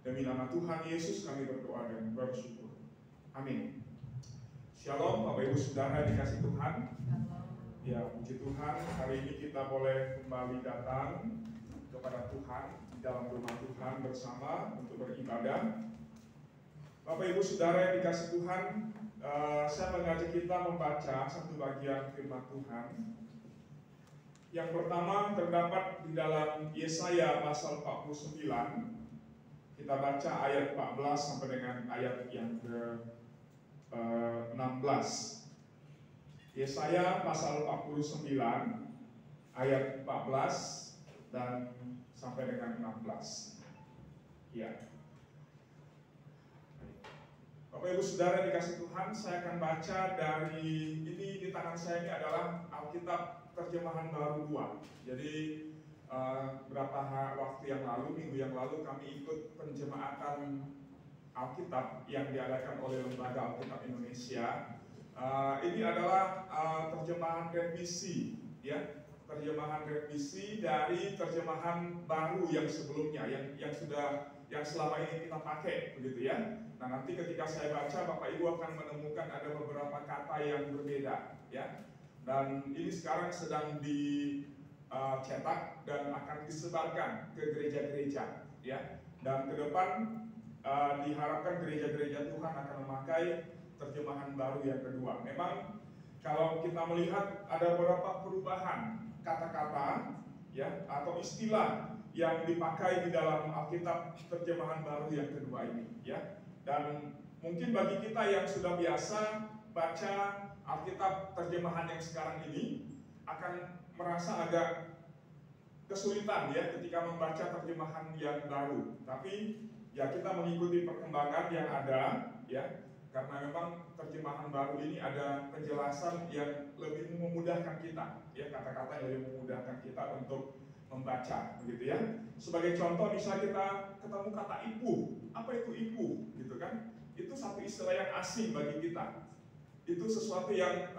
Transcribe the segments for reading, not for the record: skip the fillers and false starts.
Demi nama Tuhan Yesus kami berdoa dan bersyukur. Amin. Shalom Bapak Ibu Saudara dikasih Tuhan. Ya, puji Tuhan, hari ini kita boleh kembali datang kepada Tuhan di dalam rumah Tuhan bersama untuk beribadah. Bapak Ibu Saudara yang dikasih Tuhan, saya mengajak kita membaca satu bagian firman Tuhan. Yang pertama terdapat di dalam Yesaya pasal 49. Kita baca ayat 14 sampai dengan ayat yang ke-16. Yesaya pasal 49 ayat 14 dan sampai dengan 16. Ya. Bapak Ibu Saudara dikasih Tuhan, saya akan baca dari ini di tangan saya ini adalah Alkitab terjemahan baru 2. Jadi beberapa waktu yang lalu, minggu yang lalu kami ikut penjemaatan Alkitab yang diadakan oleh Lembaga Alkitab Indonesia. Ini adalah terjemahan revisi, ya, terjemahan revisi dari terjemahan baru yang sebelumnya, yang selama ini kita pakai, begitu ya. Nah, nanti ketika saya baca, Bapak Ibu akan menemukan ada beberapa kata yang berbeda, ya. Dan ini sekarang sedang dicetak dan akan disebarkan ke gereja-gereja, ya. Dan ke depan diharapkan gereja-gereja Tuhan akan memakai terjemahan baru yang kedua. Memang kalau kita melihat ada beberapa perubahan kata-kata, ya, atau istilah yang dipakai di dalam Alkitab terjemahan baru yang kedua ini, ya. Dan mungkin bagi kita yang sudah biasa baca Alkitab terjemahan yang sekarang ini akan merasa agak kesulitan, ya, ketika membaca terjemahan yang baru. Tapi ya kita mengikuti perkembangan yang ada, ya, karena memang terjemahan baru ini ada penjelasan yang lebih memudahkan kita, ya, kata-kata yang lebih memudahkan kita untuk membaca, begitu ya. Sebagai contoh, misalnya kita ketemu kata ipuh. Apa itu ipuh, gitu kan? Itu satu istilah yang asing bagi kita. Itu sesuatu yang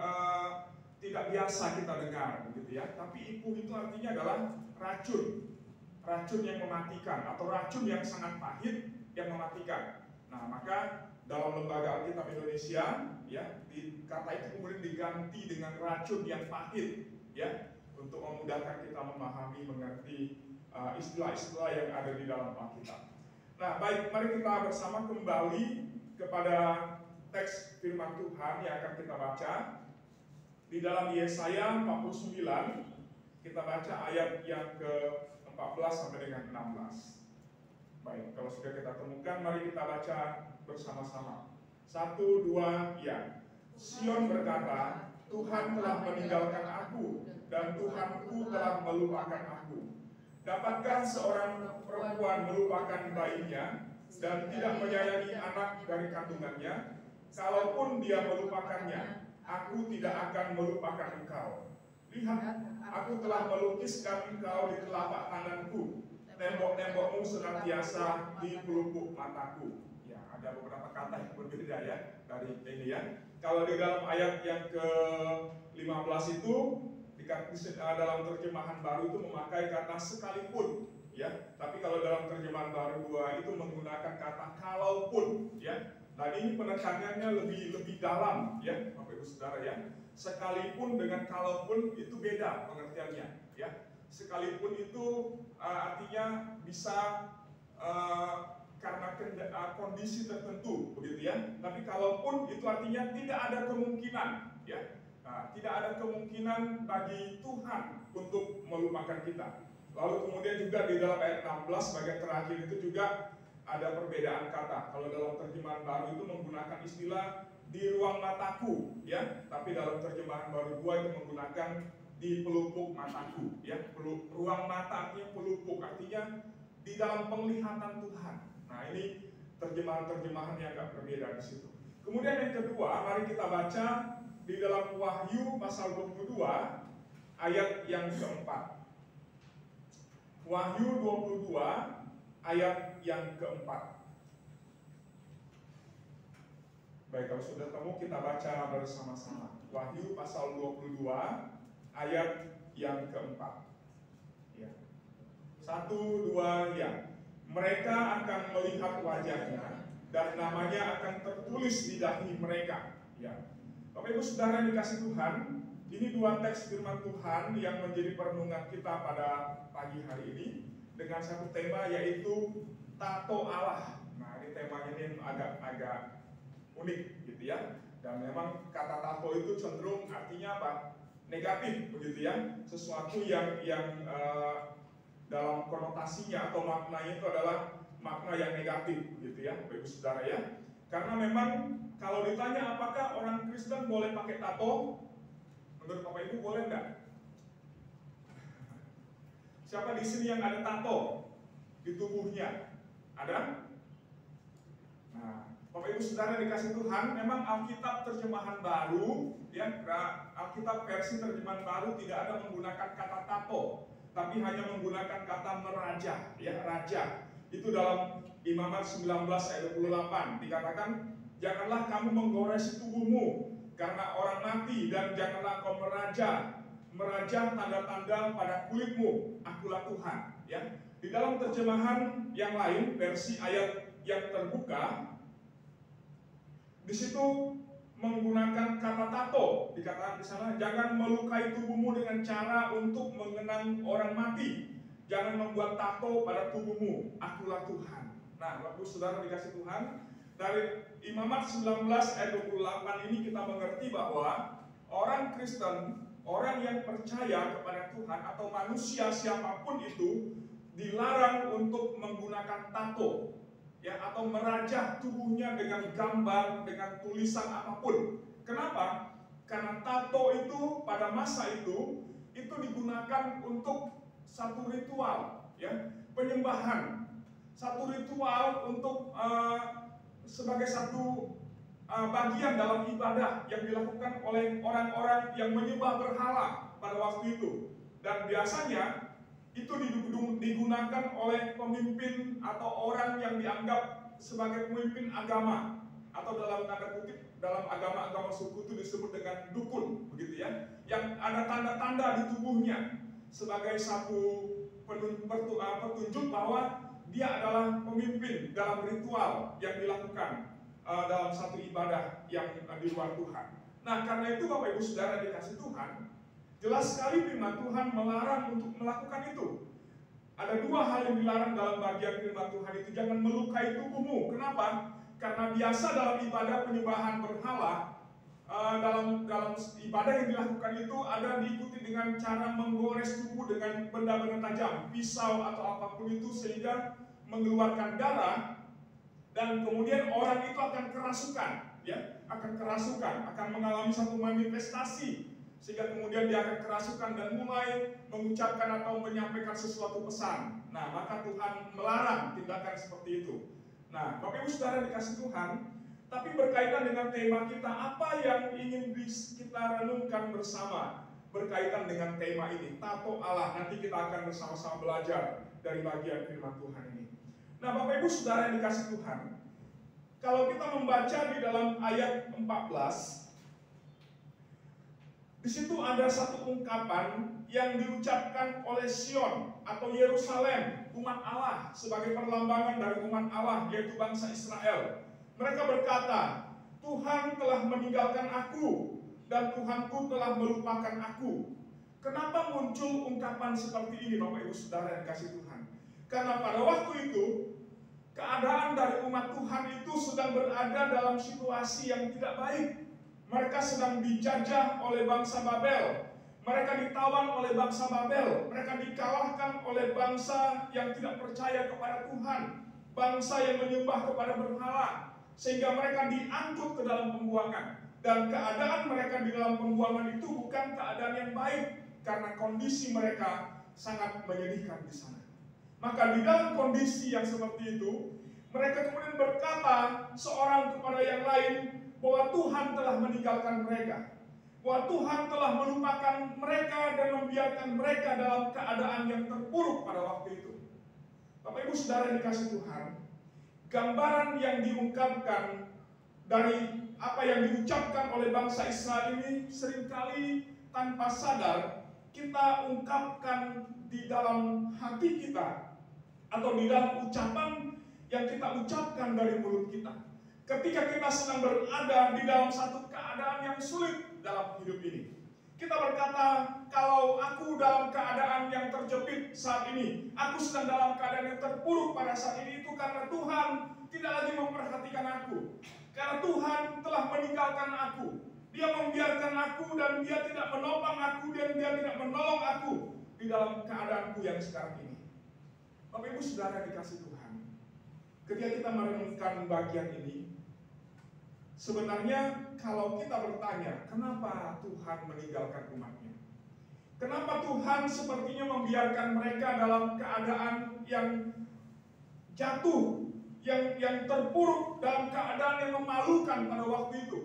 tidak biasa kita dengar, begitu ya. Tapi ipuh itu artinya adalah racun, racun yang mematikan atau racun yang sangat pahit yang mematikan. Nah, maka dalam Lembaga Alkitab Indonesia, ya, kata itu kemudian diganti dengan racun yang pahit, ya, untuk memudahkan kita memahami, mengerti istilah-istilah yang ada di dalam Alkitab. Nah, baik, mari kita bersama kembali kepada teks firman Tuhan yang akan kita baca di dalam Yesaya 49. Kita baca ayat yang ke-14 sampai dengan 16. Baik, kalau sudah kita temukan, mari kita baca bersama-sama. 1, 2, ya. Sion berkata, Tuhan telah meninggalkan aku, dan Tuhanku telah melupakan aku. Dapatkah seorang perempuan melupakan bayinya, dan tidak menyayangi anak dari kandungannya? Kalaupun dia melupakannya, aku tidak akan melupakan engkau. Lihat, aku telah melukiskan engkau di telapak tanganku. Tembok-tembokmu senantiasa di pelupuk mataku. Ya, ada beberapa kata yang berbeda, ya, dari ini, ya. Kalau di dalam ayat yang ke-15 itu dalam terjemahan baru itu memakai kata sekalipun, ya. Tapi kalau dalam terjemahan baru 2 itu menggunakan kata kalaupun, ya. Nah, ini penekanannya lebih dalam, ya, Bapak Ibu Saudara, ya. Sekalipun dengan kalaupun itu beda pengertiannya, ya. Sekalipun itu artinya bisa karena kondisi tertentu, begitu ya. Tapi kalaupun itu artinya tidak ada kemungkinan, ya. Nah, tidak ada kemungkinan bagi Tuhan untuk melupakan kita. Lalu kemudian juga di dalam ayat 16 bagian terakhir itu juga ada perbedaan kata. Kalau dalam terjemahan baru itu menggunakan istilah di ruang mataku, ya. Tapi dalam terjemahan baru 2 itu menggunakan di pelupuk mataku, ya. Ruang mata artinya pelupuk, artinya di dalam penglihatan Tuhan. Nah, ini terjemahan-terjemahan yang agak berbeda di situ. Kemudian yang kedua, mari kita baca di dalam Wahyu pasal 22 ayat yang keempat. Wahyu 22 ayat yang keempat. Baik, kalau sudah temu kita baca bersama-sama. Wahyu pasal 22 ayat yang keempat. Ya. 1, 2, ya. Mereka akan melihat wajahnya dan namanya akan tertulis di dahi mereka. Ya. Bapak Ibu Saudara yang dikasih Tuhan, ini dua teks firman Tuhan yang menjadi perenungan kita pada pagi hari ini dengan satu tema, yaitu tato Allah. Nah, ini temanya ini agak unik gitu ya. Dan memang kata tato itu cenderung artinya apa? Negatif begitu ya. Sesuatu yang dalam konotasinya atau maknanya itu adalah makna yang negatif gitu ya, Bapak Ibu Saudara ya. Karena memang kalau ditanya apakah orang Kristen boleh pakai tato, menurut Bapak Ibu boleh nggak? Siapa di sini yang ada tato di tubuhnya? Ada? Nah, Bapak Ibu Saudara dikasih Tuhan, memang Alkitab terjemahan baru, ya, Alkitab versi terjemahan baru tidak ada menggunakan kata tato, tapi hanya menggunakan kata meraja, ya, raja. Itu dalam Imamat 19 ayat 28 dikatakan, janganlah kamu menggores tubuhmu karena orang mati, dan janganlah kau meraja tanda-tanda pada kulitmu, akulah Tuhan. Ya, di dalam terjemahan yang lain, versi ayat yang terbuka, di situ menggunakan kata tato. Dikatakan di sana, jangan melukai tubuhmu dengan cara untuk mengenang orang mati. Jangan membuat tato pada tubuhmu, akulah Tuhan. Nah, Bapak Ibu Saudara dikasih Tuhan, dari Imamat 19 ayat 28 ini kita mengerti bahwa orang Kristen, orang yang percaya kepada Tuhan atau manusia siapapun itu dilarang untuk menggunakan tato, ya, atau merajah tubuhnya dengan gambar, dengan tulisan apapun. Kenapa? Karena tato itu pada masa itu digunakan untuk satu ritual, ya, penyembahan, satu ritual untuk sebagai satu bagian dalam ibadah yang dilakukan oleh orang-orang yang menyembah berhala pada waktu itu. Dan biasanya itu digunakan oleh pemimpin atau orang yang dianggap sebagai pemimpin agama, atau dalam tanda kutip dalam agama-agama suku itu disebut dengan dukun, begitu ya, yang ada tanda-tanda di tubuhnya sebagai satu petunjuk bahwa dia adalah pemimpin dalam ritual yang dilakukan dalam satu ibadah yang di luar Tuhan. Nah, karena itu Bapak Ibu Saudara dikasih Tuhan, jelas sekali firman Tuhan melarang untuk melakukan itu. Ada dua hal yang dilarang dalam bagian firman Tuhan itu, jangan melukai tubuhmu. Kenapa? Karena biasa dalam ibadah penyembahan berhala, dalam ibadah yang dilakukan itu ada diikuti dengan cara menggores tubuh dengan benda-benda tajam, pisau atau apapun itu, sehingga mengeluarkan darah, dan kemudian orang itu akan kerasukan, ya, akan mengalami satu manifestasi, sehingga kemudian dia akan kerasukan dan mulai mengucapkan atau menyampaikan sesuatu pesan. Nah, maka Tuhan melarang tindakan seperti itu. Nah, Bapak Ibu Saudara dikasih Tuhan, tapi berkaitan dengan tema kita, apa yang ingin kita renungkan bersama berkaitan dengan tema ini, tato Allah. Nanti kita akan bersama-sama belajar dari bagian firman Tuhan ini. Nah, Bapak Ibu Saudara yang dikasih Tuhan, kalau kita membaca di dalam ayat 14, di situ ada satu ungkapan yang diucapkan oleh Sion atau Yerusalem, umat Allah, sebagai perlambangan dari umat Allah, yaitu bangsa Israel. Mereka berkata, Tuhan telah meninggalkan aku, dan Tuhanku telah melupakan aku. Kenapa muncul ungkapan seperti ini, Bapak Ibu Saudara yang dikasih Tuhan? Karena pada waktu itu, keadaan dari umat Tuhan itu sedang berada dalam situasi yang tidak baik. Mereka sedang dijajah oleh bangsa Babel. Mereka ditawan oleh bangsa Babel. Mereka dikalahkan oleh bangsa yang tidak percaya kepada Tuhan, bangsa yang menyembah kepada berhala, sehingga mereka diangkut ke dalam pembuangan. Dan keadaan mereka di dalam pembuangan itu bukan keadaan yang baik, karena kondisi mereka sangat menyedihkan di sana. Maka di dalam kondisi yang seperti itu, mereka kemudian berkata seorang kepada yang lain bahwa Tuhan telah meninggalkan mereka, bahwa Tuhan telah melupakan mereka dan membiarkan mereka dalam keadaan yang terpuruk pada waktu itu. Bapak Ibu Saudara yang dikasih Tuhan, gambaran yang diungkapkan dari apa yang diucapkan oleh bangsa Israel ini seringkali tanpa sadar kita ungkapkan di dalam hati kita atau di dalam ucapan yang kita ucapkan dari mulut kita. Ketika kita sedang berada di dalam satu keadaan yang sulit dalam hidup ini, kita berkata, kalau aku dalam keadaan yang terjepit saat ini, aku sedang dalam keadaan yang terpuruk pada saat ini, itu karena Tuhan tidak lagi memperhatikan aku. Karena Tuhan telah meninggalkan aku. Dia membiarkan aku dan dia tidak menopang aku dan dia tidak menolong aku di dalam keadaanku yang sekarang ini. Bapak Ibu Saudara dikasih Tuhan, ketika kita merenungkan bagian ini, sebenarnya kalau kita bertanya, kenapa Tuhan meninggalkan umatnya? Kenapa Tuhan sepertinya membiarkan mereka dalam keadaan yang jatuh, yang terpuruk, dalam keadaan yang memalukan pada waktu itu?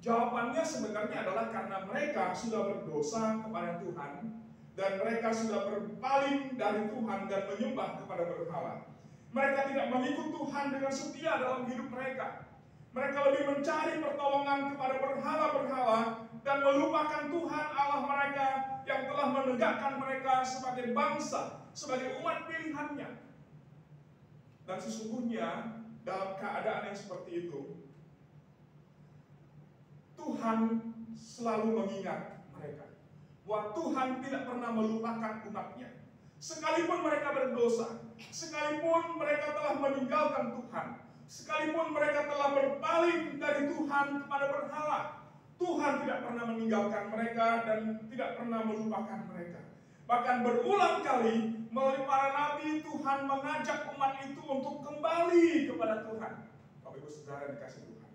Jawabannya sebenarnya adalah karena mereka sudah berdosa kepada Tuhan, dan mereka sudah berpaling dari Tuhan dan menyembah kepada berhala. Mereka tidak mengikut Tuhan dengan setia dalam hidup mereka. Mereka lebih mencari pertolongan kepada berhala-berhala dan melupakan Tuhan Allah mereka yang telah menegakkan mereka sebagai bangsa, sebagai umat pilihannya. Dan sesungguhnya dalam keadaan yang seperti itu, Tuhan selalu mengingat mereka bahwa Tuhan tidak pernah melupakan umatnya. Sekalipun mereka berdosa, sekalipun mereka telah meninggalkan Tuhan, sekalipun mereka telah berpaling dari Tuhan kepada berhala, Tuhan tidak pernah meninggalkan mereka dan tidak pernah melupakan mereka. Bahkan berulang kali melalui para nabi, Tuhan mengajak umat itu untuk kembali kepada Tuhan. Bapak Ibu Saudara dikasih Tuhan,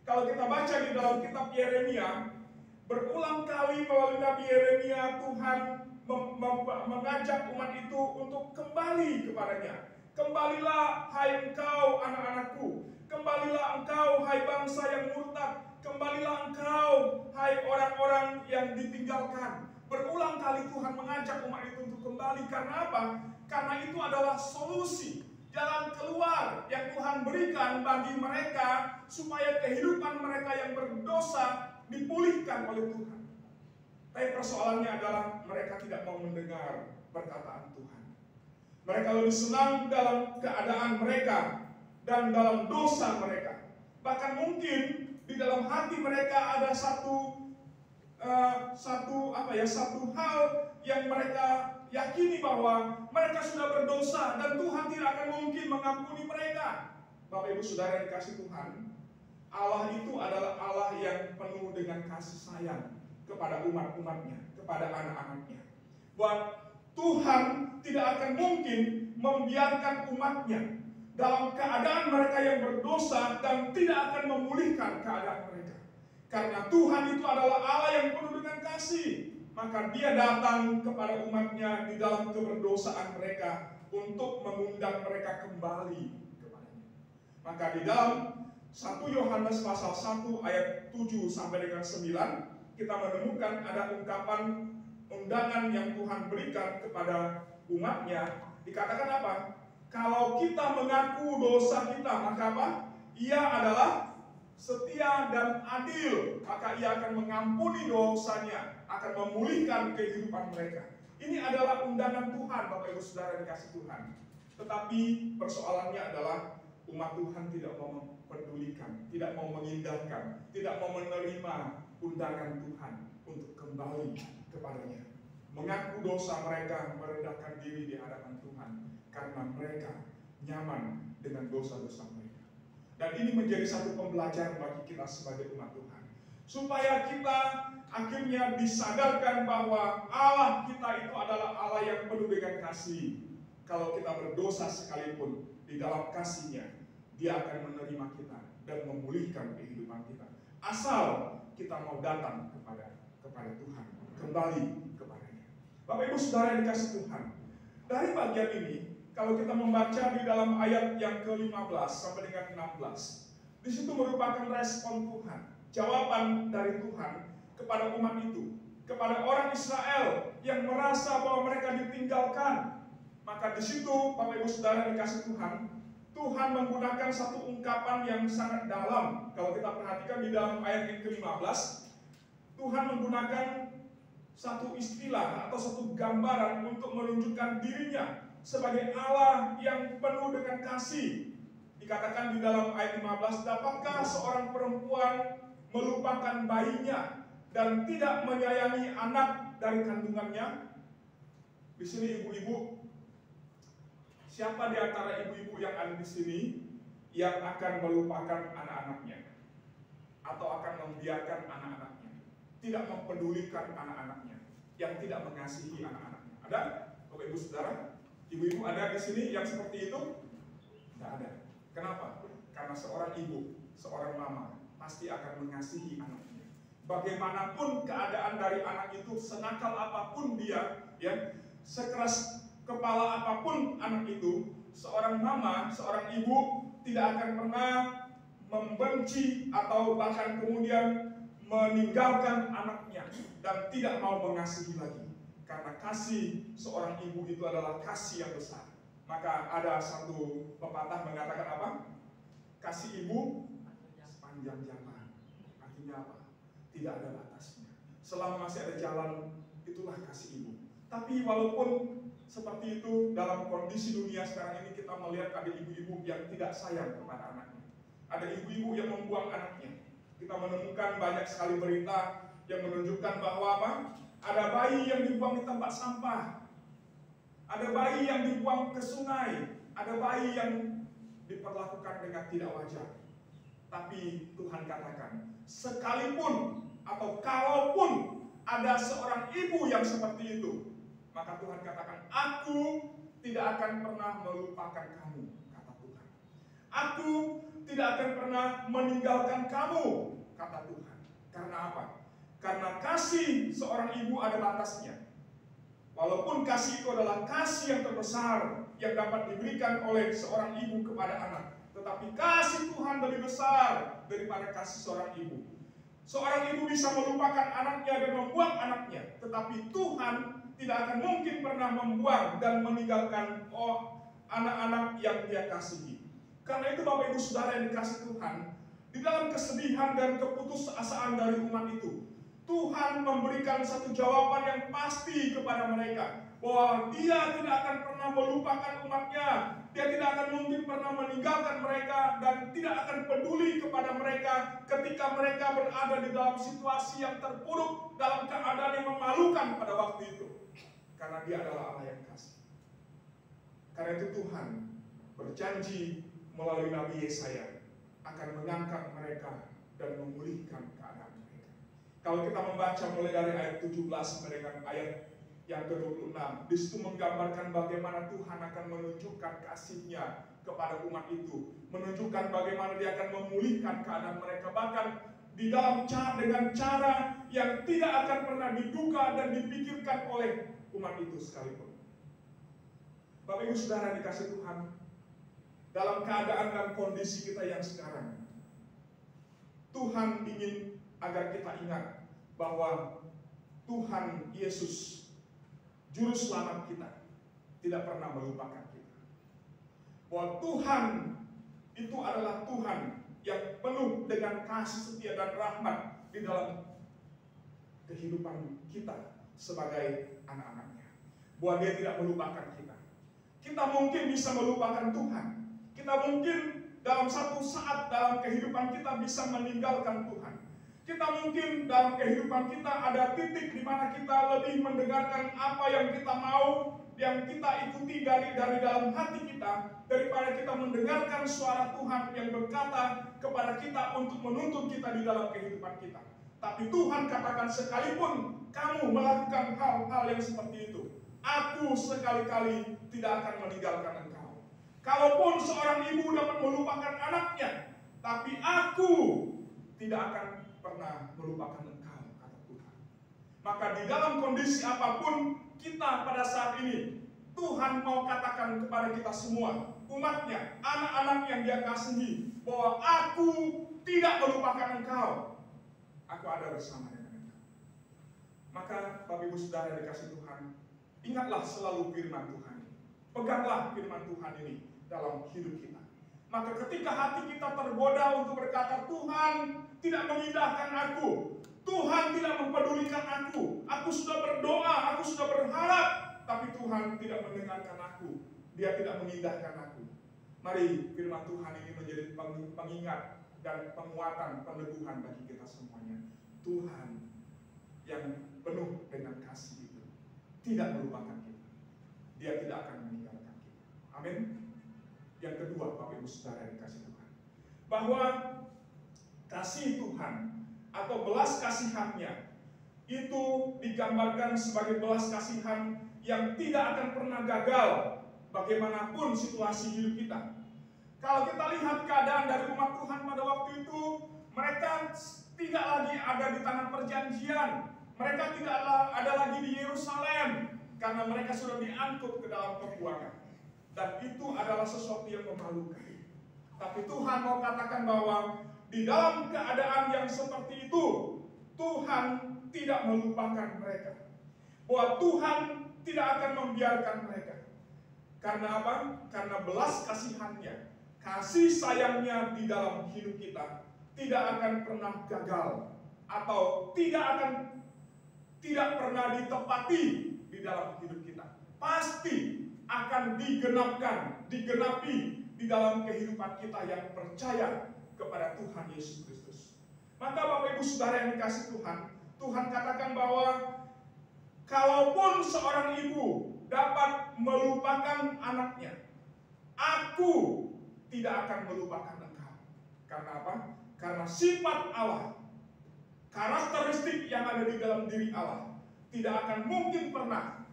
kalau kita baca di dalam kitab Yeremia, berulang kali melalui Nabi Yeremia Tuhan mengajak umat itu untuk kembali kepadanya. Kembalilah hai engkau anak-anakku, kembalilah engkau hai bangsa yang murtad, kembalilah engkau hai orang-orang yang ditinggalkan. Berulang kali Tuhan mengajak umat itu untuk kembali. Karena apa? Karena itu adalah solusi, jalan keluar yang Tuhan berikan bagi mereka supaya kehidupan mereka yang berdosa dipulihkan oleh Tuhan. Tapi persoalannya adalah mereka tidak mau mendengar perkataan Tuhan. Mereka lebih senang dalam keadaan mereka dan dalam dosa mereka. Bahkan mungkin di dalam hati mereka ada satu hal yang mereka yakini bahwa mereka sudah berdosa dan Tuhan tidak akan mungkin mengampuni mereka. Bapak Ibu Saudara yang dikasih Tuhan, Allah itu adalah Allah yang penuh dengan kasih sayang kepada umat-umatnya, kepada anak-anaknya. Bahwa Tuhan tidak akan mungkin membiarkan umatnya dalam keadaan mereka yang berdosa dan tidak akan memulihkan keadaan mereka. Karena Tuhan itu adalah Allah yang penuh dengan kasih, maka Dia datang kepada umatnya di dalam keberdosaan mereka untuk mengundang mereka kembali kepadanya. Maka di dalam 1 Yohanes pasal 1 ayat 7 sampai dengan 9 kita menemukan ada ungkapan undangan yang Tuhan berikan kepada umatnya. Dikatakan apa? Kalau kita mengaku dosa kita, maka apa? Ia adalah setia dan adil, maka Ia akan mengampuni dosanya, akan memulihkan kehidupan mereka. Ini adalah undangan Tuhan, Bapak Ibu Saudara dikasih Tuhan. Tetapi persoalannya adalah umat Tuhan tidak mau mempedulikan, tidak mau mengindahkan, tidak mau menerima undangan Tuhan untuk kembali kepadanya. Mengaku dosa mereka, merendahkan diri di hadapan Tuhan karena mereka nyaman dengan dosa-dosa mereka. Dan ini menjadi satu pembelajaran bagi kita sebagai umat Tuhan, supaya kita akhirnya disadarkan bahwa Allah kita itu adalah Allah yang penuh dengan kasih. Kalau kita berdosa sekalipun, di dalam kasih-Nya Dia akan menerima kita dan memulihkan kehidupan kita. Asal kita mau datang kepada Tuhan, kembali kepadanya. Bapak Ibu Saudara yang dikasih Tuhan, dari bagian ini, kalau kita membaca di dalam ayat yang ke-15 sampai dengan 16, di situ merupakan respon Tuhan, jawaban dari Tuhan kepada umat itu, kepada orang Israel yang merasa bahwa mereka ditinggalkan. Maka di situ, Bapak Ibu Saudara dikasih Tuhan, Tuhan menggunakan satu ungkapan yang sangat dalam. Kalau kita perhatikan di dalam ayat yang ke-15, Tuhan menggunakan satu istilah atau satu gambaran untuk menunjukkan dirinya sebagai Allah yang penuh dengan kasih. Dikatakan di dalam ayat 15, dapatkah seorang perempuan melupakan bayinya dan tidak menyayangi anak dari kandungannya? Di sini ibu-ibu, siapa di antara ibu-ibu yang ada di sini yang akan melupakan anak-anaknya atau akan membiarkan anak-anaknya, tidak mempedulikan anak-anaknya, yang tidak mengasihi anak-anaknya? Ada? Bapak Ibu Saudara, ibu-ibu ada di sini yang seperti itu? Tidak ada. Kenapa? Karena seorang ibu, seorang mama pasti akan mengasihi anaknya. Bagaimanapun keadaan dari anak itu, senakal apapun dia, ya, sekeras kepala apapun anak itu, seorang mama, seorang ibu tidak akan pernah membenci atau bahkan kemudian meninggalkan anaknya dan tidak mau mengasihi lagi. Karena kasih seorang ibu itu adalah kasih yang besar. Maka ada satu pepatah mengatakan apa? Kasih ibu sepanjang zaman. Artinya apa? Tidak ada batasnya. Selama masih ada jalan, itulah kasih ibu. Tapi walaupun seperti itu, dalam kondisi dunia sekarang ini kita melihat ada ibu-ibu yang tidak sayang kepada anaknya. Ada ibu-ibu yang membuang anaknya. Kita menemukan banyak sekali berita yang menunjukkan bahwa apa? Ada bayi yang dibuang di tempat sampah. Ada bayi yang dibuang ke sungai. Ada bayi yang diperlakukan dengan tidak wajar. Tapi Tuhan katakan, sekalipun atau kalaupun ada seorang ibu yang seperti itu, maka Tuhan katakan, aku tidak akan pernah melupakan kamu, kata Tuhan. Aku tidak akan pernah meninggalkan kamu, kata Tuhan. Karena apa? Karena kasih seorang ibu ada batasnya. Walaupun kasih itu adalah kasih yang terbesar yang dapat diberikan oleh seorang ibu kepada anak, tetapi kasih Tuhan lebih besar daripada kasih seorang ibu. Seorang ibu bisa melupakan anaknya dan membuang anaknya, tetapi Tuhan tidak akan mungkin pernah membuang dan meninggalkan anak-anak yang Dia kasihi. Karena itu Bapak Ibu Saudara yang dikasih Tuhan, di dalam kesedihan dan keputusasaan dari umat itu, Tuhan memberikan satu jawaban yang pasti kepada mereka, bahwa Dia tidak akan pernah melupakan umatnya. Dia tidak akan mungkin pernah meninggalkan mereka dan tidak akan peduli kepada mereka ketika mereka berada di dalam situasi yang terpuruk, dalam keadaan yang memalukan pada waktu itu. Karena Dia adalah Allah yang kasih. Karena itu Tuhan berjanji melalui Nabi Yesaya akan mengangkat mereka dan memulihkan keadaan mereka. Kalau kita membaca mulai dari ayat 17 sampai dengan ayat yang ke-26, di situ menggambarkan bagaimana Tuhan akan menunjukkan kasih-Nya kepada umat itu, menunjukkan bagaimana Dia akan memulihkan keadaan mereka, bahkan di dalam dengan cara yang tidak akan pernah diduga dan dipikirkan oleh umat itu sekalipun. Bapak Ibu Saudara dikasih Tuhan, dalam keadaan dan kondisi kita yang sekarang, Tuhan ingin agar kita ingat bahwa Tuhan Yesus, Juru Selamat kita, tidak pernah melupakan kita. Bahwa Tuhan itu adalah Tuhan yang penuh dengan kasih setia dan rahmat di dalam kehidupan kita sebagai anak-anaknya. Bahwa Dia tidak melupakan kita. Kita mungkin bisa melupakan Tuhan. Kita mungkin dalam satu saat dalam kehidupan kita bisa meninggalkan Tuhan. Kita mungkin dalam kehidupan kita ada titik di mana kita lebih mendengarkan apa yang kita mau, yang kita ikuti dari dalam hati kita, daripada kita mendengarkan suara Tuhan yang berkata kepada kita untuk menuntun kita di dalam kehidupan kita. Tapi Tuhan katakan, sekalipun kamu melakukan hal-hal yang seperti itu, aku sekali-kali tidak akan meninggalkan engkau. Kalaupun seorang ibu dapat melupakan anaknya, tapi aku tidak akan pernah melupakan engkau, kata Tuhan. Maka di dalam kondisi apapun kita pada saat ini, Tuhan mau katakan kepada kita semua, umatnya, anak-anak yang Dia kasihi, bahwa aku tidak melupakan engkau. Aku ada bersama dengan engkau. Maka Bapak Ibu Saudara dikasih Tuhan, ingatlah selalu firman Tuhan. Peganglah firman Tuhan ini dalam hidup kita. Maka ketika hati kita tergoda untuk berkata, Tuhan tidak mengindahkan aku, Tuhan tidak mempedulikan aku sudah berdoa, aku sudah berharap, tapi Tuhan tidak mendengarkan aku. Dia tidak mengindahkan aku. Mari firman Tuhan ini menjadi pengingat dan penguatan, peneguhan bagi kita semuanya. Tuhan yang penuh dengan kasih itu tidak melupakan kita. Dia tidak akan meninggalkan kita. Amin. Yang kedua, Bapak Ibu Saudara yang dikasihi Tuhan, bahwa kasih Tuhan atau belas kasihan-Nya itu digambarkan sebagai belas kasihan yang tidak akan pernah gagal bagaimanapun situasi hidup kita. Kalau kita lihat keadaan dari umat Tuhan pada waktu itu, mereka tidak lagi ada di tanah perjanjian. Mereka tidak ada lagi di Yerusalem karena mereka sudah diangkut ke dalam pembuangan. Dan itu adalah sesuatu yang memalukan. Tapi Tuhan mau katakan bahwa di dalam keadaan yang seperti itu, Tuhan tidak melupakan mereka. Bahwa Tuhan tidak akan membiarkan mereka. Karena apa? Karena belas kasihan-Nya, kasih sayang-Nya di dalam hidup kita tidak akan pernah gagal atau tidak pernah ditepati di dalam hidup kita. Pasti akan digenapi di dalam kehidupan kita yang percaya kepada Tuhan Yesus Kristus. Maka Bapak Ibu Saudara yang dikasihi Tuhan, Tuhan katakan bahwa kalaupun seorang ibu dapat melupakan anaknya, Aku tidak akan melupakan engkau. Karena apa? Karena sifat Allah, karakteristik yang ada di dalam diri Allah tidak akan mungkin pernah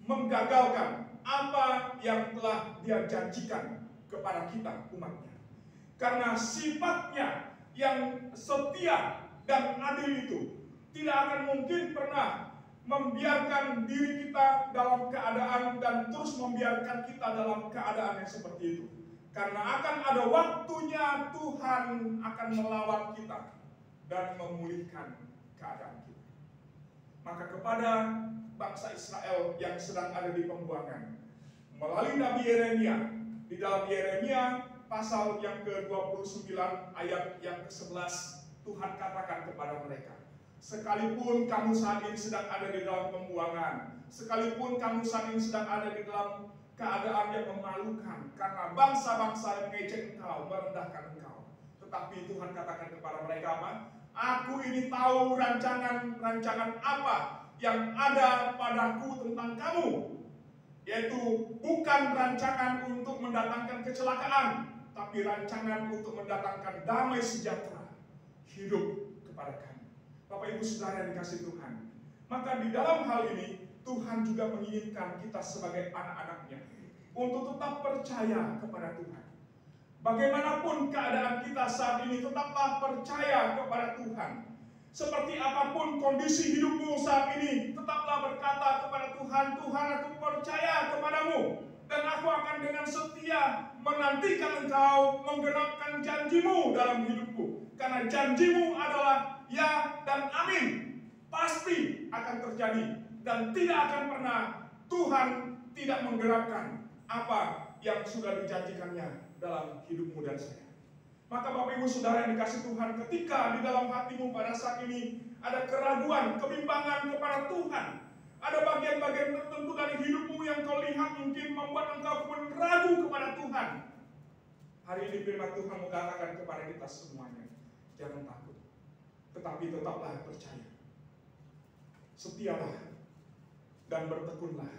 menggagalkan apa yang telah Dia janjikan kepada kita umatnya. Karena sifatnya yang setia dan adil itu tidak akan mungkin pernah membiarkan diri kita dalam keadaan dan terus membiarkan kita dalam keadaan yang seperti itu. Karena akan ada waktunya Tuhan akan melawan kita dan memulihkan keadaan kita. Maka kepada bangsa Israel yang sedang ada di pembuangan, melalui Nabi Yeremia, di dalam Yeremia pasal yang ke-29 ayat yang ke-11, Tuhan katakan kepada mereka, sekalipun kamu saat ini sedang ada di dalam pembuangan, sekalipun kamu saat ini sedang ada di dalam keadaan yang memalukan, karena bangsa-bangsa yang mengejek engkau, merendahkan engkau, tetapi Tuhan katakan kepada mereka apa? Aku ini tahu rancangan apa yang ada padaku tentang kamu, yaitu bukan rancangan untuk mendatangkan kecelakaan, tapi rancangan untuk mendatangkan damai sejahtera hidup kepada kami. Bapak Ibu Saudara yang dikasihi Tuhan, maka di dalam hal ini Tuhan juga menginginkan kita sebagai anak-anaknya untuk tetap percaya kepada Tuhan. Bagaimanapun keadaan kita saat ini, tetaplah percaya kepada Tuhan. Seperti apapun kondisi hidupmu saat ini, tetaplah berkata kepada Tuhan, Tuhan, aku percaya kepadamu, dan aku akan dengan setia menantikan engkau menggenapkan janjimu dalam hidupku. Karena janjimu adalah ya dan amin, pasti akan terjadi, dan tidak akan pernah Tuhan tidak menggerakkan apa yang sudah dijanjikannya dalam hidupmu dan saya. Maka Bapak Ibu Saudara yang dikasihi Tuhan, ketika di dalam hatimu pada saat ini ada keraguan, kebimbangan kepada Tuhan, ada bagian-bagian tertentu dari hidupmu yang kau lihat mungkin membuat engkau kemudian ragu kepada Tuhan, hari ini firman Tuhan mengatakan kepada kita semuanya, jangan takut, tetapi tetaplah percaya, setialah dan bertekunlah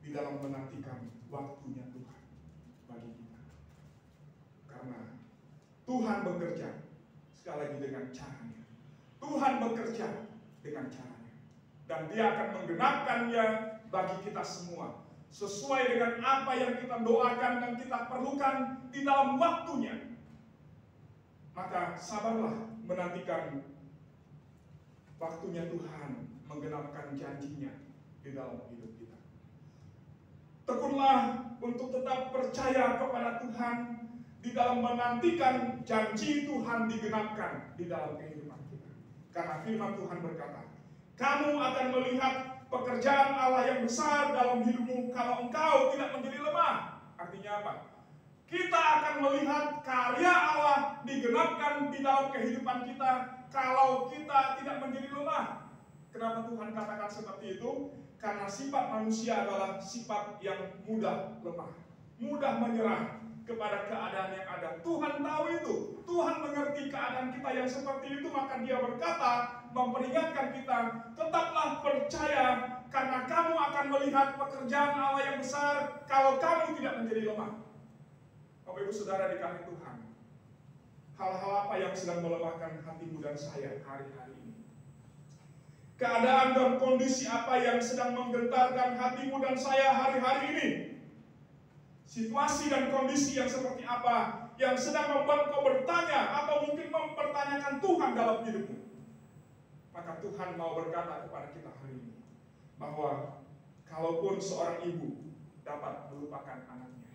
di dalam menantikan waktunya Tuhan bagi kita. Karena Tuhan bekerja sekali lagi dengan caranya. Tuhan bekerja dengan caranya, dan Dia akan menggenapkannya bagi kita semua sesuai dengan apa yang kita doakan dan kita perlukan di dalam waktunya. Maka sabarlah menantikan waktunya Tuhan menggenapkan janjinya di dalam hidup kita. Tekunlah untuk tetap percaya kepada Tuhan di dalam menantikan janji Tuhan digenapkan di dalam kehidupan kita. Karena firman Tuhan berkata, kamu akan melihat pekerjaan Allah yang besar dalam hidupmu kalau engkau tidak menjadi lemah. Artinya apa? Kita akan melihat karya Allah digenapkan di dalam kehidupan kita kalau kita tidak menjadi lemah. Kenapa Tuhan katakan seperti itu? Karena sifat manusia adalah sifat yang mudah lemah, mudah menyerah kepada keadaan yang ada. Tuhan tahu itu. Tuhan mengerti keadaan kita yang seperti itu, maka Dia berkata, memperingatkan kita, tetaplah percaya karena kamu akan melihat pekerjaan Allah yang besar kalau kamu tidak menjadi lemah. Bapak Ibu Saudara dikasihi Tuhan, hal-hal apa yang sedang melemahkan hatimu dan saya hari-hari ini? Keadaan dan kondisi apa yang sedang menggentarkan hatimu dan saya hari-hari ini? Situasi dan kondisi yang seperti apa yang sedang membuat kau bertanya atau mungkin mempertanyakan Tuhan dalam hidupmu? Maka Tuhan mau berkata kepada kita hari ini bahwa kalaupun seorang ibu dapat melupakan anaknya,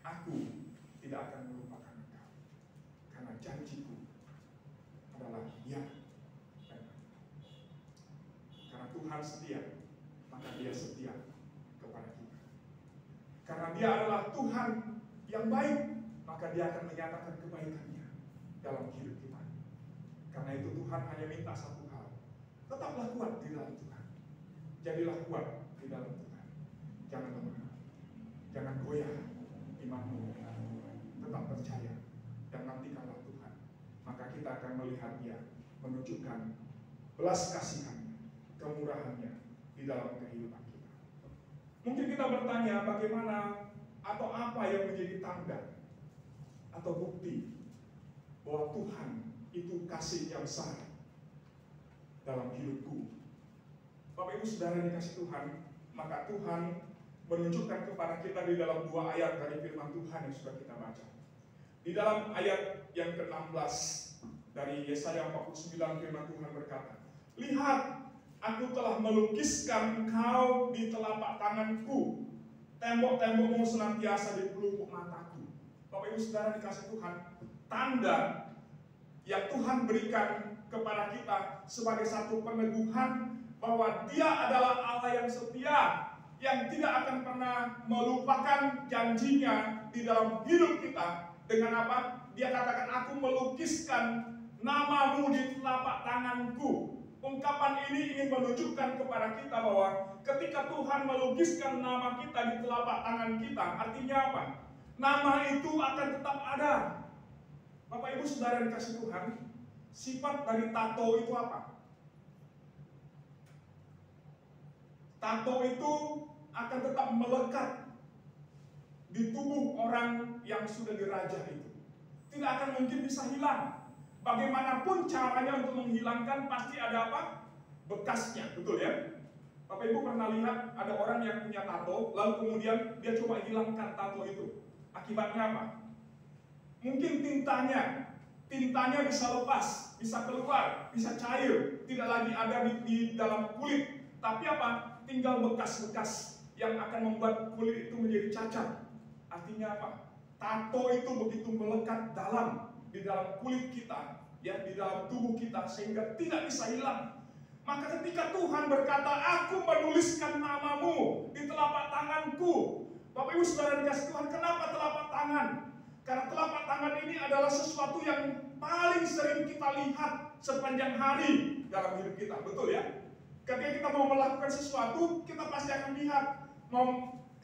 Aku tidak akan melupakan engkau, karena janjiku adalah ya dan amin. Karena Tuhan setia, maka Dia setia kepada kita. Karena Dia adalah Tuhan yang baik, maka Dia akan menyatakan kebaikannya dalam hidup kita. Karena itu Tuhan hanya minta satu hal, tetaplah kuat di dalam Tuhan. Jadilah kuat di dalam Tuhan. Jangan lemah, jangan goyah imanmu. Tetap percaya dan nantikanlah Tuhan. Maka kita akan melihat Dia menunjukkan belas kasihan-Nya, kemurahan-Nya di dalam kehidupan kita. Mungkin kita bertanya bagaimana atau apa yang menjadi tanda atau bukti bahwa Tuhan itu kasih yang besar dalam hidupku. Bapak Ibu Saudara dikasih Tuhan, maka Tuhan menunjukkan kepada kita di dalam 2 ayat dari firman Tuhan yang sudah kita baca. Di dalam ayat yang ke-16 dari Yesaya 49 firman Tuhan berkata, "Lihat, Aku telah melukiskan engkau di telapak tanganku, tembok-tembokmu senantiasa di pelupuk mataku." Bapak Ibu Saudara dikasih Tuhan, tanda yang Tuhan berikan kepada kita sebagai satu peneguhan bahwa Dia adalah Allah yang setia, yang tidak akan pernah melupakan janjinya di dalam hidup kita. Dengan apa? Dia katakan, "Aku melukiskan namamu di telapak tanganku." Ungkapan ini ingin menunjukkan kepada kita bahwa ketika Tuhan melukiskan nama kita di telapak tangan kita, artinya apa? Nama itu akan tetap ada. Bapak Ibu Saudara yang dikasih Tuhan, sifat dari tato itu apa? Tato itu akan tetap melekat di tubuh orang yang sudah dirajah itu. Tidak akan mungkin bisa hilang. Bagaimanapun caranya untuk menghilangkan, pasti ada apa? Bekasnya, betul ya? Bapak Ibu pernah lihat ada orang yang punya tato, lalu kemudian dia coba hilangkan tato itu. Akibatnya apa? Mungkin tintanya bisa lepas, bisa keluar, bisa cair, tidak lagi ada di dalam kulit. Tapi apa? Tinggal bekas-bekas yang akan membuat kulit itu menjadi cacat. Artinya apa? Tato itu begitu melekat di dalam kulit kita, ya, di dalam tubuh kita, sehingga tidak bisa hilang. Maka ketika Tuhan berkata, "Aku menuliskan namamu di telapak tanganku." Bapak Ibu Saudara dikasih Tuhan, kenapa telapak tangan? Karena telapak tangan ini adalah sesuatu yang paling sering kita lihat sepanjang hari dalam hidup kita, betul ya? Ketika kita mau melakukan sesuatu, kita pasti akan lihat.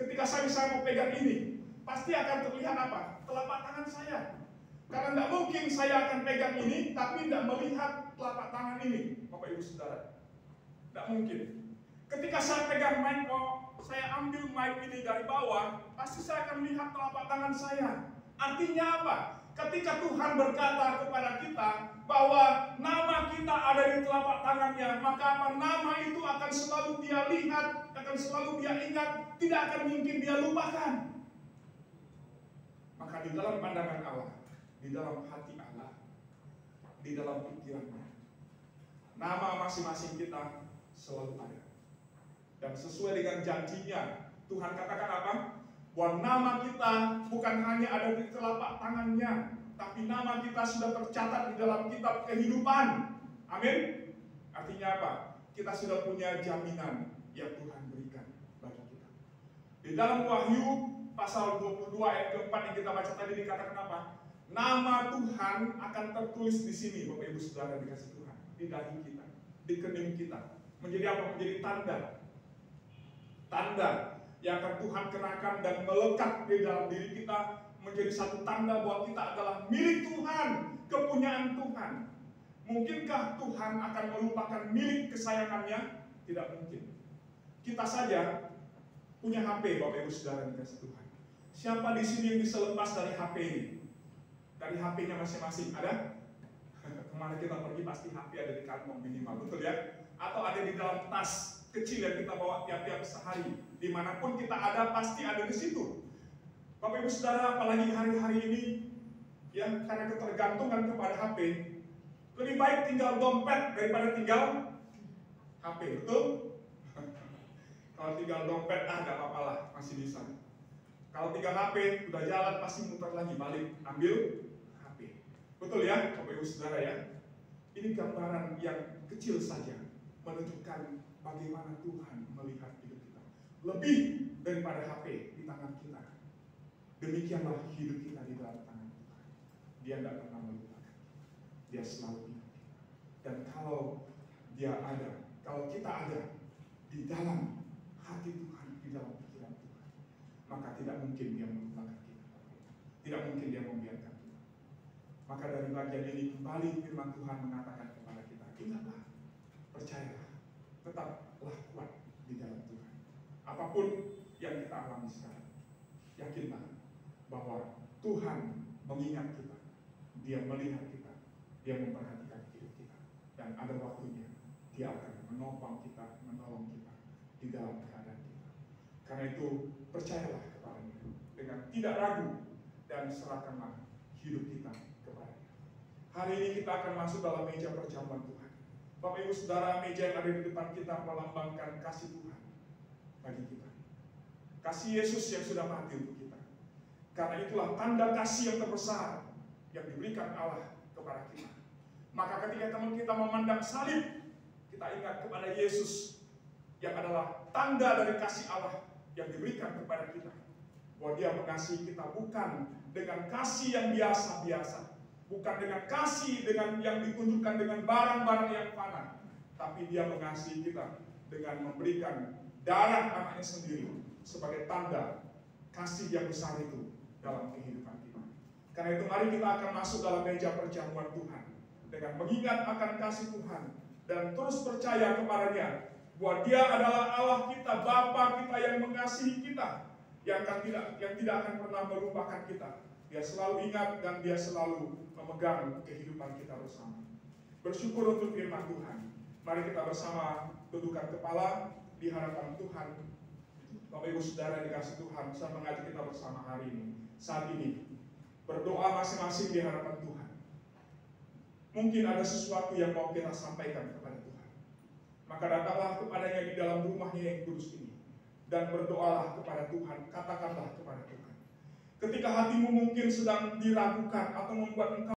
Ketika saya mau pegang ini, pasti akan terlihat apa? Telapak tangan saya. Karena tidak mungkin saya akan pegang ini, tapi tidak melihat telapak tangan ini, Bapak Ibu Saudara. Tidak mungkin. Ketika saya pegang mic, saya ambil mic ini dari bawah, pasti saya akan lihat telapak tangan saya. Artinya apa? Ketika Tuhan berkata kepada kita bahwa nama kita ada di telapak tangannya, maka apa? Nama itu akan selalu Dia lihat, akan selalu Dia ingat, tidak akan mungkin Dia lupakan. Maka di dalam pandangan Allah, di dalam hati Allah, di dalam pikirannya, nama masing-masing kita selalu ada. Dan sesuai dengan janjinya, Tuhan katakan apa? Bahwa nama kita bukan hanya ada di telapak tangannya, tapi nama kita sudah tercatat di dalam kitab kehidupan. Amin. Artinya apa? Kita sudah punya jaminan yang Tuhan berikan bagi kita. Di dalam Wahyu pasal 22 ayat ke-4 yang kita baca tadi dikatakan apa? Nama Tuhan akan tertulis di sini, Bapak Ibu Saudara dikasih Tuhan, di dahi kita, di kening kita. Menjadi apa? Menjadi tanda tanda yang akan Tuhan kenakan dan melekat di dalam diri kita, menjadi satu tanda bahwa kita adalah milik Tuhan, kepunyaan Tuhan. Mungkinkah Tuhan akan melupakan milik kesayangannya? Tidak mungkin. Kita saja punya HP, Bapak Ibu Saudara dikasih Tuhan. Siapa di sini yang bisa lepas dari HP ini? Dari HP-nya masing-masing ada? Kemana kita pergi pasti HP ada di kantong minimal, betul ya? Atau ada di dalam tas kecil yang kita bawa tiap-tiap sehari. Dimanapun kita ada pasti ada di situ. Bapak Ibu Saudara, apalagi hari-hari ini, ya karena ketergantungan kepada HP, lebih baik tinggal dompet daripada tinggal HP, betul? Kalau tinggal dompet, gak apa-apa lah, masih bisa. Kalau tinggal HP, udah jalan pasti muter lagi, balik, ambil HP. Betul ya, Bapak Ibu Saudara ya? Ini gambaran yang kecil saja, menunjukkan bagaimana Tuhan melihat hidup kita. Lebih daripada HP di tangan kita. Demikianlah hidup kita di dalam tangan Tuhan. Dia tidak pernah melupakan. Dia selalu ingat kita. Dan kalau dia ada, kalau kita ada di dalam hati Tuhan, di dalam pikiran Tuhan, maka tidak mungkin dia melupakan kita. Tidak mungkin dia membiarkan kita. Maka dari bagian ini kembali firman Tuhan mengatakan kepada kita, ingatlah, percayalah, tetaplah kuat di dalam Tuhan. Apapun yang kita alami sekarang, yakinlah bahwa Tuhan mengingat kita, Dia melihat kita, Dia memperhatikan hidup kita, dan ada waktunya Dia akan menopang kita, menolong kita di dalam keadaan kita. Karena itu percayalah kepada-Nya dengan tidak ragu dan serahkanlah hidup kita kepada-Nya. Hari ini kita akan masuk dalam meja perjamuan Tuhan. Bapak Ibu Saudara, meja yang ada di depan kita melambangkan kasih Tuhan bagi kita. Kasih Yesus yang sudah mati untuk kita. Karena itulah tanda kasih yang terbesar yang diberikan Allah kepada kita. Maka ketika teman kita memandang salib, kita ingat kepada Yesus yang adalah tanda dari kasih Allah yang diberikan kepada kita. Bahwa Dia mengasihi kita bukan dengan kasih yang biasa-biasa, bukan dengan kasih dengan yang ditunjukkan dengan barang-barang yang fana, tapi Dia mengasihi kita dengan memberikan darah anaknya sendiri sebagai tanda kasih yang besar itu dalam kehidupan kita. Karena itu mari kita akan masuk dalam meja perjamuan Tuhan dengan mengingat akan kasih Tuhan dan terus percaya kepada-Nya bahwa Dia adalah Allah kita, Bapa kita yang mengasihi kita, yang tidak akan pernah melupakan kita. Dia selalu ingat dan Dia selalu memegang kehidupan kita bersama. Bersyukur untuk firman Tuhan. Mari kita bersama tundukkan kepala di hadapan Tuhan. Bapak Ibu Saudara dikasih Tuhan, saya mengajak kita bersama hari ini, saat ini, berdoa masing-masing di hadapan Tuhan. Mungkin ada sesuatu yang mau kita sampaikan kepada Tuhan. Maka datanglah kepada-Nya di dalam rumahnya yang kudus ini, dan berdoalah kepada Tuhan, katakanlah kepada Tuhan. Ketika hatimu mungkin sedang diragukan atau membuat engkau